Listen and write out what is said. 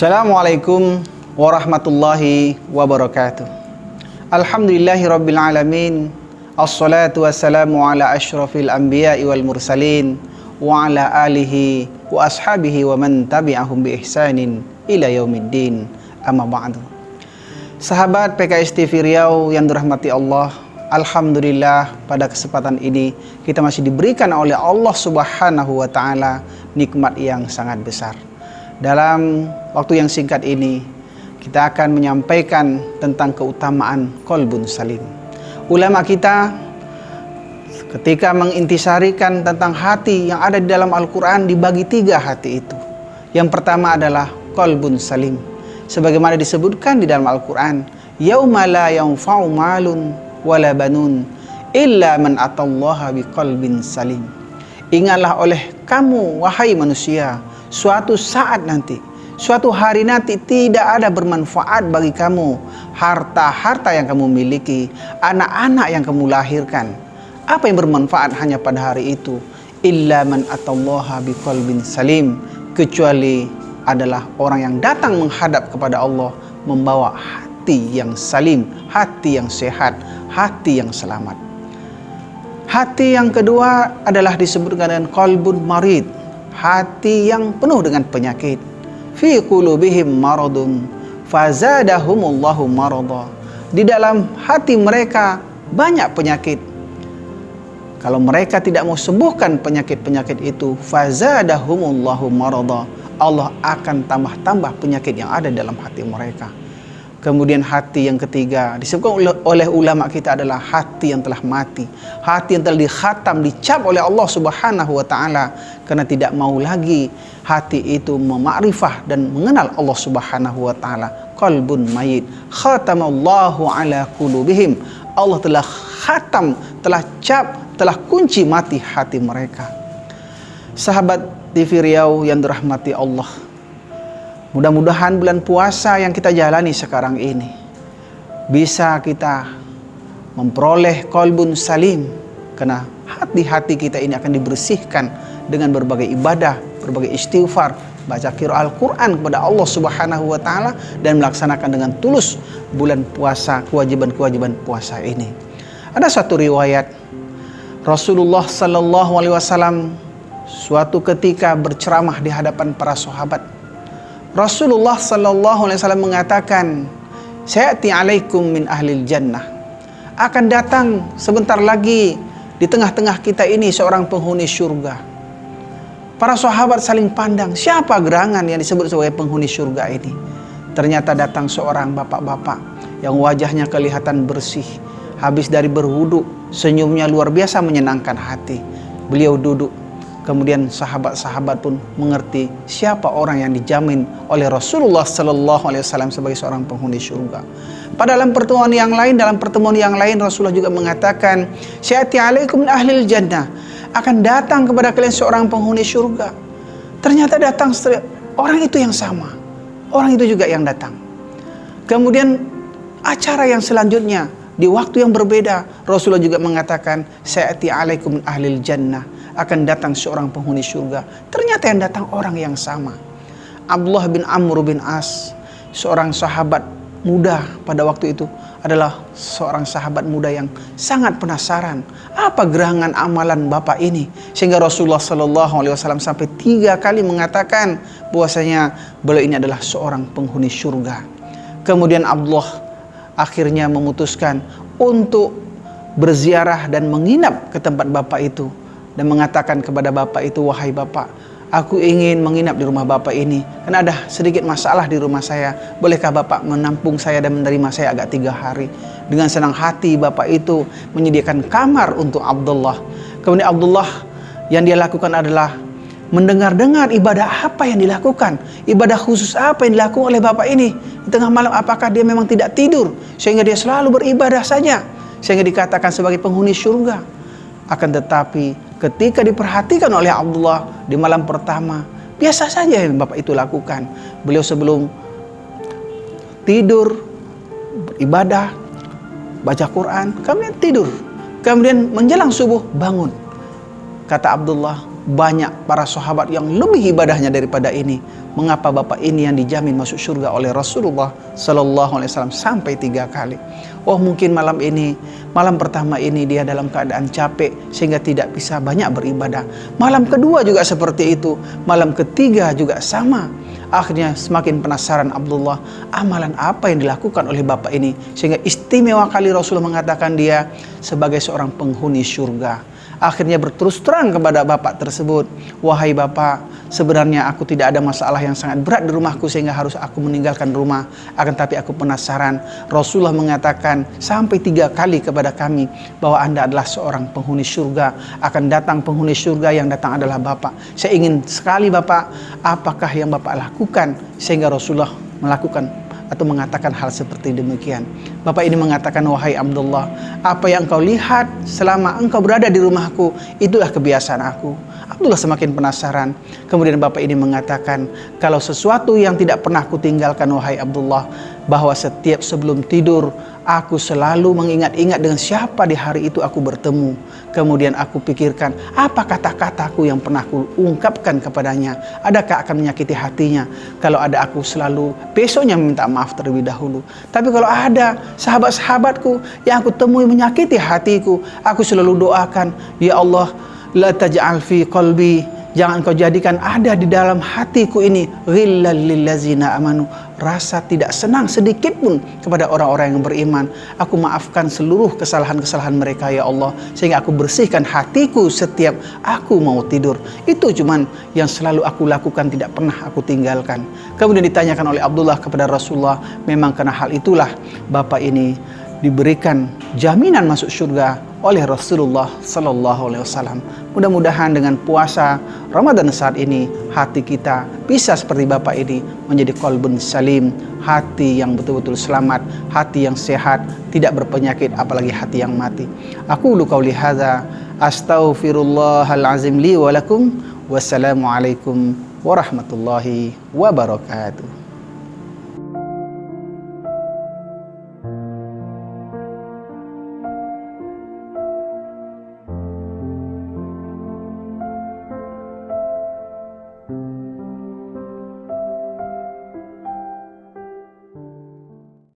Assalamualaikum warahmatullahi wabarakatuh. Alhamdulillahi rabbil alamin. Assalatu wassalamu ala ashrafil anbiya'i wal mursalin wa ala alihi wa ashabihi wa man tabi'ahum bi ihsanin ila yaumiddin. Amma ba'du. Sahabat PKS TV Riau yang dirahmati Allah, alhamdulillah pada kesempatan ini kita masih diberikan oleh Allah Subhanahu wa taala nikmat yang sangat besar. Dalam waktu yang singkat ini kita akan menyampaikan tentang keutamaan qalbun salim. Ulama kita ketika mengintisarikan tentang hati yang ada di dalam Al-Quran dibagi tiga hati itu. Yang pertama adalah qalbun salim, sebagaimana disebutkan di dalam Al-Quran, yauma la yanfa'u malun wala banun illa man atallaha biqalbin salim. Ingatlah oleh kamu wahai manusia, suatu saat nanti, suatu hari nanti tidak ada bermanfaat bagi kamu harta-harta yang kamu miliki, anak-anak yang kamu lahirkan. Apa yang bermanfaat hanya pada hari itu? Illa man atallaha biqalbin salim, kecuali adalah orang yang datang menghadap kepada Allah membawa hati yang salim, hati yang sehat, hati yang selamat. Hati yang kedua adalah disebutkan dengan qalbun marid, hati yang penuh dengan penyakit. Fi qulubihim maradun fazadahumullahu marada. Di dalam hati mereka banyak penyakit. Kalau mereka tidak mau sembuhkan penyakit-penyakit itu, fazadahumullahu marada, Allah akan tambah-tambah penyakit yang ada dalam hati mereka. Kemudian hati yang ketiga disebutkan oleh ulama kita adalah hati yang telah mati, hati yang telah dikhatam, dicap oleh Allah Subhanahu wa taala karena tidak mau lagi hati itu memakrifah dan mengenal Allah Subhanahu wa taala. Qalbun mayit, khatamallahu ala qulubihim, Allah telah khatam, telah cap, telah kunci mati hati mereka. Sahabat TV Riau yang dirahmati Allah, mudah-mudahan bulan puasa yang kita jalani sekarang ini bisa kita memperoleh qalbun salim, karena hati-hati kita ini akan dibersihkan dengan berbagai ibadah, berbagai istighfar, baca qiraat Al-Quran kepada Allah Subhanahu wa taala dan melaksanakan dengan tulus bulan puasa, kewajiban-kewajiban puasa ini. Ada satu riwayat Rasulullah sallallahu alaihi wasallam suatu ketika berceramah di hadapan para sahabat. Rasulullah sallallahu alaihi wasallam mengatakan, "Sayati alaikum min ahlil jannah." Akan datang sebentar lagi di tengah-tengah kita ini seorang penghuni surga. Para sahabat saling pandang, siapa gerangan yang disebut sebagai penghuni surga ini? Ternyata datang seorang bapak-bapak yang wajahnya kelihatan bersih, habis dari berwudu, senyumnya luar biasa menyenangkan hati. Beliau duduk. Kemudian sahabat-sahabat pun mengerti siapa orang yang dijamin oleh Rasulullah sallallahu alaihi wasallam sebagai seorang penghuni surga. Pada dalam pertemuan yang lain Rasulullah juga mengatakan, "Syati alaikum min ahlil jannah." Akan datang kepada kalian seorang penghuni surga. Ternyata datang orang itu yang sama. Orang itu juga yang datang. Kemudian acara yang selanjutnya di waktu yang berbeda Rasulullah juga mengatakan, "Syati alaikum min ahlil jannah." Akan datang seorang penghuni surga. Ternyata yang datang orang yang sama. Abdullah bin Amr bin As, seorang sahabat muda pada waktu itu, adalah seorang sahabat muda yang sangat penasaran apa gerangan amalan bapak ini, sehingga Rasulullah sallallahu alaihi wasallam sampai 3 kali mengatakan bahwasanya beliau ini adalah seorang penghuni surga. Kemudian Abdullah akhirnya memutuskan untuk berziarah dan menginap ke tempat bapak itu dan mengatakan kepada bapak itu, "Wahai bapak, aku ingin menginap di rumah bapak ini karena ada sedikit masalah di rumah saya. Bolehkah bapak menampung saya dan menerima saya agak 3 hari?" Dengan senang hati bapak itu menyediakan kamar untuk Abdullah. Kemudian Abdullah yang dia lakukan adalah mendengar-dengar ibadah apa yang dilakukan, ibadah khusus apa yang dilakukan oleh bapak ini di tengah malam. Apakah dia memang tidak tidur sehingga dia selalu beribadah saja sehingga dikatakan sebagai penghuni surga? Akan tetapi ketika diperhatikan oleh Abdullah di malam pertama, biasa saja yang bapak itu lakukan. Beliau sebelum tidur beribadah, baca Quran, kemudian tidur. Kemudian menjelang subuh bangun. Kata Abdullah, banyak para sahabat yang lebih ibadahnya daripada ini. Mengapa bapak ini yang dijamin masuk surga oleh Rasulullah Sallallahu Alaihi Wasallam sampai 3 kali? Oh, mungkin malam pertama ini dia dalam keadaan capek sehingga tidak bisa banyak beribadah. Malam kedua juga seperti itu. Malam ketiga juga sama. Akhirnya semakin penasaran Abdullah, amalan apa yang dilakukan oleh bapak ini sehingga istimewa kali Rasulullah mengatakan dia sebagai seorang penghuni surga. Akhirnya berterus terang kepada bapak tersebut, wahai bapak, sebenarnya aku tidak ada masalah yang sangat berat di rumahku sehingga harus aku meninggalkan rumah. Akan tapi aku penasaran, Rasulullah mengatakan sampai 3 kali kepada kami bahwa Anda adalah seorang penghuni surga. Akan datang penghuni surga, yang datang adalah bapak. Saya ingin sekali bapak, apakah yang bapak lakukan sehingga Rasulullah melakukan atau mengatakan hal seperti demikian. Bapak ini mengatakan, wahai Abdullah, apa yang engkau lihat selama engkau berada di rumahku, itulah kebiasaan aku. Abdullah semakin penasaran. Kemudian bapak ini mengatakan, kalau sesuatu yang tidak pernah aku tinggalkan wahai Abdullah, bahwa setiap sebelum tidur aku selalu mengingat-ingat dengan siapa di hari itu aku bertemu. Kemudian aku pikirkan, apa kata-kataku yang pernah aku ungkapkan kepadanya? Adakah akan menyakiti hatinya? Kalau ada, aku selalu besoknya minta maaf terlebih dahulu. Tapi kalau ada sahabat-sahabatku yang aku temui menyakiti hatiku, aku selalu doakan, ya Allah, la taj'al fi qalbi, jangan kau jadikan ada di dalam hatiku ini ghillal lillazina amanu, rasa tidak senang sedikit pun kepada orang-orang yang beriman. Aku maafkan seluruh kesalahan-kesalahan mereka ya Allah, sehingga aku bersihkan hatiku setiap aku mau tidur. Itu cuman yang selalu aku lakukan, tidak pernah aku tinggalkan. Kemudian ditanyakan oleh Abdullah kepada Rasulullah, memang karena hal itulah bapak ini diberikan jaminan masuk surga oleh Rasulullah Sallallahu Alaihi Wasallam. Mudah-mudahan dengan puasa Ramadan saat ini, hati kita bisa seperti bapak ini, menjadi qalbun salim, hati yang betul-betul selamat, hati yang sehat, tidak berpenyakit, apalagi hati yang mati. Aku qauli hadza, astaghfirullahal azim li wa lakum, wassalamualaikum warahmatullahi wabarakatuh.